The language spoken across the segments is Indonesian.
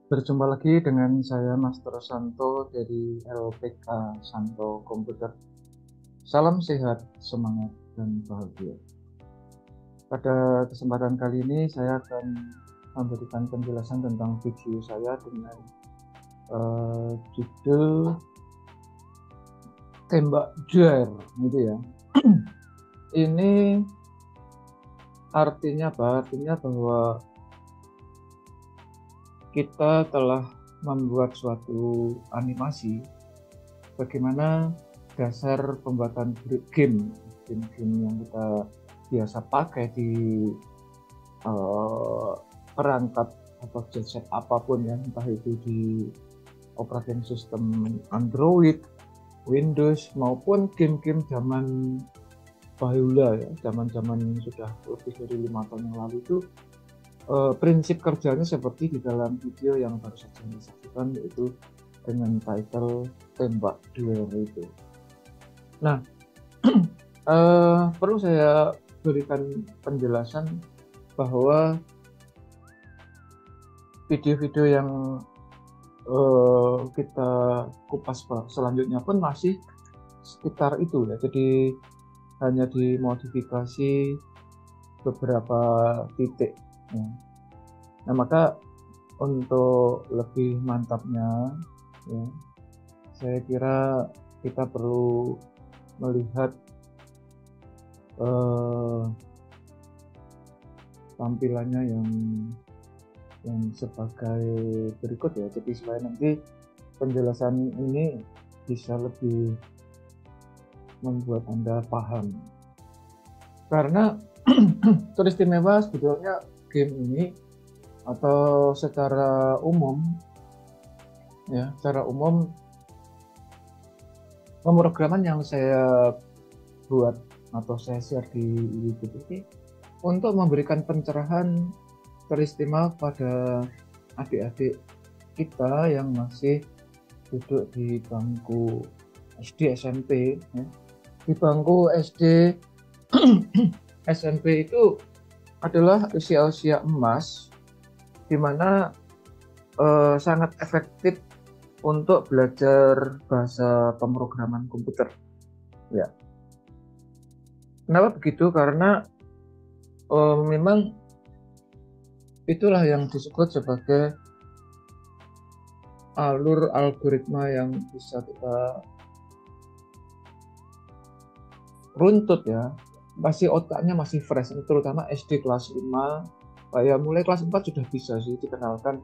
Berjumpa lagi dengan saya Master Santo dari LPK Santo Komputer. Salam sehat, semangat, dan bahagia. Pada kesempatan kali ini saya akan memberikan penjelasan tentang video saya dengan judul Tembak Dar, gitu ya. Ini artinya apa? Artinya bahwa kita telah membuat suatu animasi bagaimana dasar pembuatan game yang kita biasa pakai di uh, perangkat atau chipset apapun ya, entah itu di operating system Android, Windows maupun game-game zaman bahula ya, zaman-zaman sudah lebih dari 5 tahun yang lalu itu prinsip kerjanya seperti di dalam video yang baru saja disaksikan, yaitu dengan title Tembak Duel itu. Nah, perlu saya berikan penjelasan bahwa video-video yang kita kupas selanjutnya pun masih sekitar itu ya. Jadi hanya dimodifikasi beberapa titik. Ya. Nah, maka untuk lebih mantapnya, ya, saya kira kita perlu melihat tampilannya yang sebagai berikut ya. Jadi supaya nanti penjelasan ini bisa lebih membuat Anda paham. Karena teristimewa sebetulnya game ini atau secara umum ya, secara umum pemrograman yang saya buat atau saya share di YouTube ini untuk memberikan pencerahan teristimewa pada adik-adik kita yang masih duduk di bangku SD SMP ya. Di bangku SD SMP itu adalah usia-usia emas di mana sangat efektif untuk belajar bahasa pemrograman komputer ya. Kenapa begitu? Karena memang itulah yang disebut sebagai alur algoritma yang bisa kita runtut ya, masih otaknya masih fresh, terutama SD kelas 5, ya mulai kelas 4 sudah bisa sih dikenalkan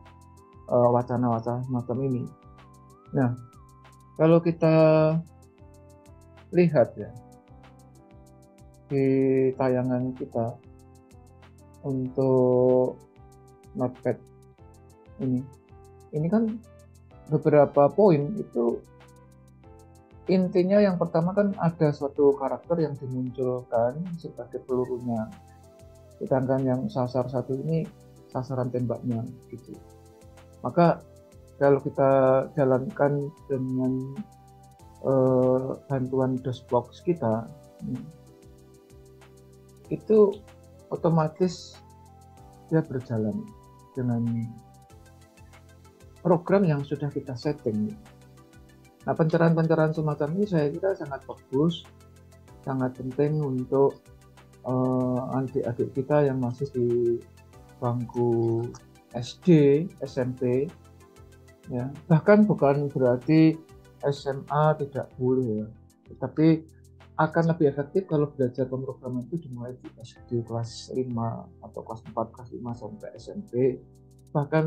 wacana-wacana semacam ini. Nah, kalau kita lihat ya di tayangan kita untuk notepad ini kan beberapa poin itu intinya yang pertama kan ada suatu karakter yang dimunculkan sebagai pelurunya, sedangkan yang sasar satu ini sasaran tembaknya gitu. Maka kalau kita jalankan dengan bantuan DOSBox kita itu otomatis dia berjalan dengan program yang sudah kita setting. Nah, pencerahan-pencerahan semacam ini saya kira sangat bagus, sangat penting untuk adik-adik kita yang masih di bangku SD, SMP, ya. Bahkan bukan berarti SMA tidak boleh ya, tapi akan lebih efektif kalau belajar pemrograman itu dimulai di SD kelas 5 atau kelas 4, kelas 5 sampai SMP. Bahkan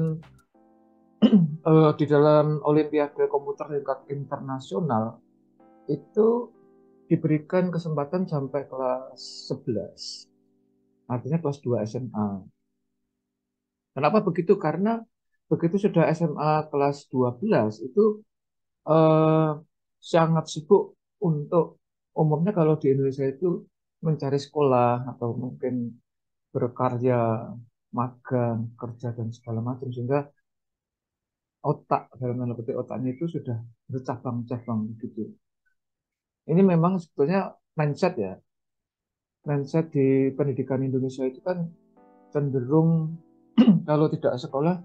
di dalam Olimpiade Komputer tingkat internasional itu diberikan kesempatan sampai kelas 11, artinya kelas 2 SMA. Kenapa begitu? Karena begitu sudah SMA kelas 12 itu eh, sangat sibuk untuk umumnya kalau di Indonesia itu mencari sekolah atau mungkin berkarya, magang, kerja dan segala macam, sehingga otak dalam tanda petik otaknya itu sudah bercabang-cabang gitu. Ini memang sebetulnya mindset ya. Mindset di pendidikan Indonesia itu kan cenderung kalau tidak sekolah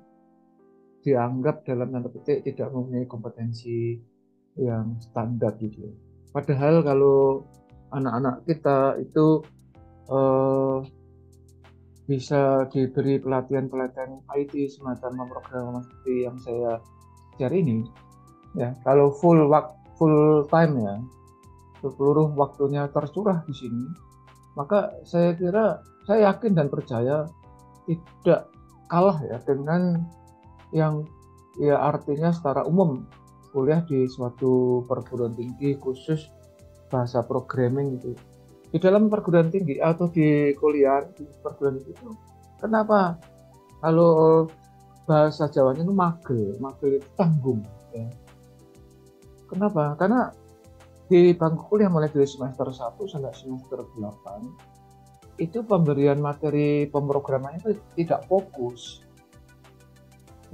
dianggap dalam tanda petik tidak mempunyai kompetensi yang standar gitu. Padahal kalau anak-anak kita itu eh, bisa diberi pelatihan-pelatihan IT semacam pemrograman seperti yang saya share ini, ya kalau full time ya, seluruh waktunya tercurah di sini, maka saya kira, saya yakin dan percaya tidak kalah ya dengan yang ya artinya secara umum kuliah di suatu perguruan tinggi khusus bahasa programming itu. Di dalam perguruan tinggi atau di kuliah di perguruan tinggi itu, kenapa kalau bahasa Jawanya itu magel itu tanggung ya. Kenapa? Karena di bangku kuliah mulai dari semester 1 sampai semester 8 itu pemberian materi pemrograman itu tidak fokus.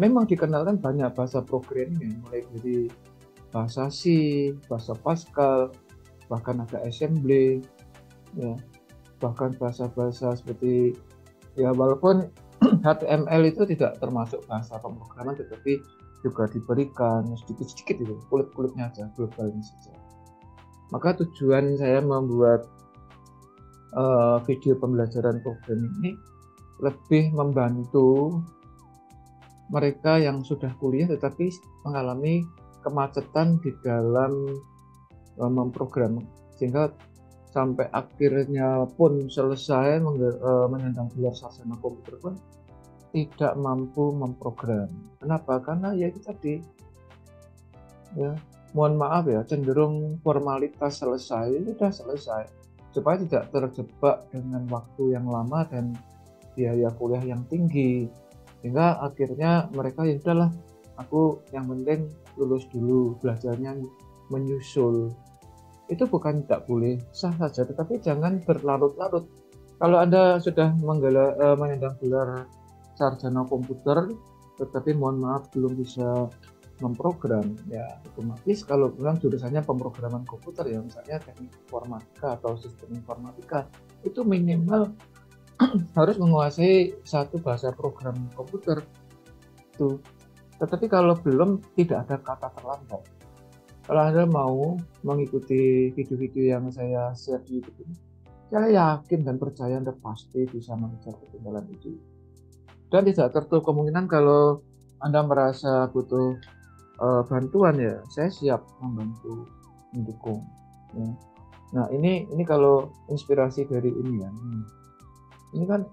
Memang dikenalkan banyak bahasa programming mulai dari bahasa C, bahasa Pascal, bahkan ada assembly, ya, bahkan bahasa-bahasa seperti ya walaupun HTML itu tidak termasuk bahasa pemrograman, tetapi juga diberikan sedikit-sedikit itu, kulit-kulitnya aja, globalnya saja. Maka tujuan saya membuat video pembelajaran programming ini lebih membantu mereka yang sudah kuliah tetapi mengalami kemacetan di dalam memprogram, sehingga sampai akhirnya pun selesai menyandang gelar sarjana komputer pun tidak mampu memprogram. Kenapa? Karena ya itu tadi, ya mohon maaf ya, cenderung formalitas selesai, sudah selesai, supaya tidak terjebak dengan waktu yang lama dan biaya kuliah yang tinggi, sehingga akhirnya mereka ya udahlah, aku yang penting lulus dulu, belajarnya menyusul. Itu bukan tidak boleh, sah saja, tetapi jangan berlarut-larut. Kalau Anda sudah menyandang gelar sarjana komputer tetapi mohon maaf belum bisa memprogram, ya otomatis kalau bilang jurusannya pemrograman komputer ya, misalnya teknik informatika atau sistem informatika, itu minimal harus menguasai satu bahasa program komputer itu. Tetapi kalau belum, tidak ada kata terlambat. Kalau Anda mau mengikuti video-video yang saya share di YouTube ini, saya yakin dan percaya Anda pasti bisa mengejar ketinggalan itu. Dan tidak tertutup kemungkinan kalau Anda merasa butuh bantuan, ya saya siap membantu, mendukung ya. Nah ini kalau inspirasi dari ini ya, ini kan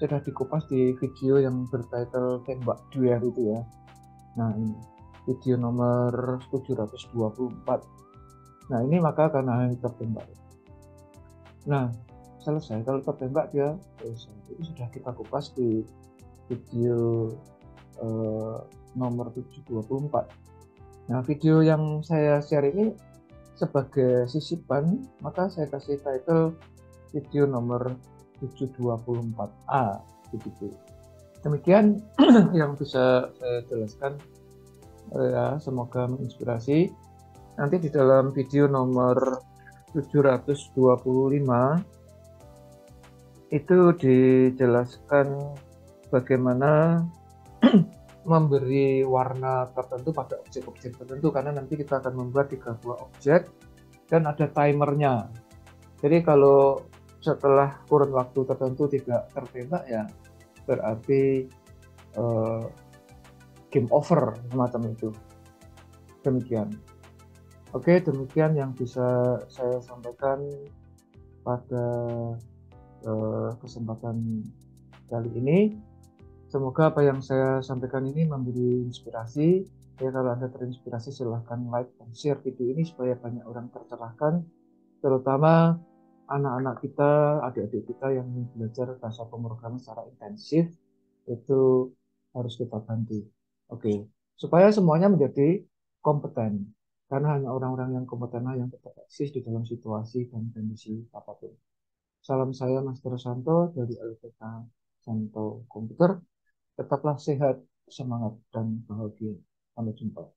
sudah dikupas di video yang bertitle tembak duel itu ya. Nah ini video nomor 724. Nah ini maka karena tertembak, nah selesai. Kalau tertembak dia selesai. Itu sudah kita kupas di video nomor 724. Nah video yang saya share ini sebagai sisipan, maka saya kasih title video nomor 724A begitu. Demikian yang bisa saya jelaskan, ya semoga menginspirasi. Nanti di dalam video nomor 725 itu dijelaskan bagaimana memberi warna tertentu pada objek-objek tertentu, karena nanti kita akan membuat 3 buah objek dan ada timernya. Jadi kalau setelah kurun waktu tertentu tidak tertembak, ya berarti game over semacam itu. Demikian. Oke, demikian yang bisa saya sampaikan pada kesempatan kali ini. Semoga apa yang saya sampaikan ini memberi inspirasi. Ya, kalau Anda terinspirasi silahkan like dan share video ini supaya banyak orang tercerahkan, terutama anak-anak kita, adik-adik kita yang belajar bahasa pemrograman secara intensif, itu harus kita bantu. Oke, supaya semuanya menjadi kompeten. Karena hanya orang-orang yang kompetenlah yang tetap eksis di dalam situasi dan kondisi apapun. Salam saya Master Santo dari LPK Santo Komputer. Tetaplah sehat, semangat, dan bahagia. Sampai jumpa.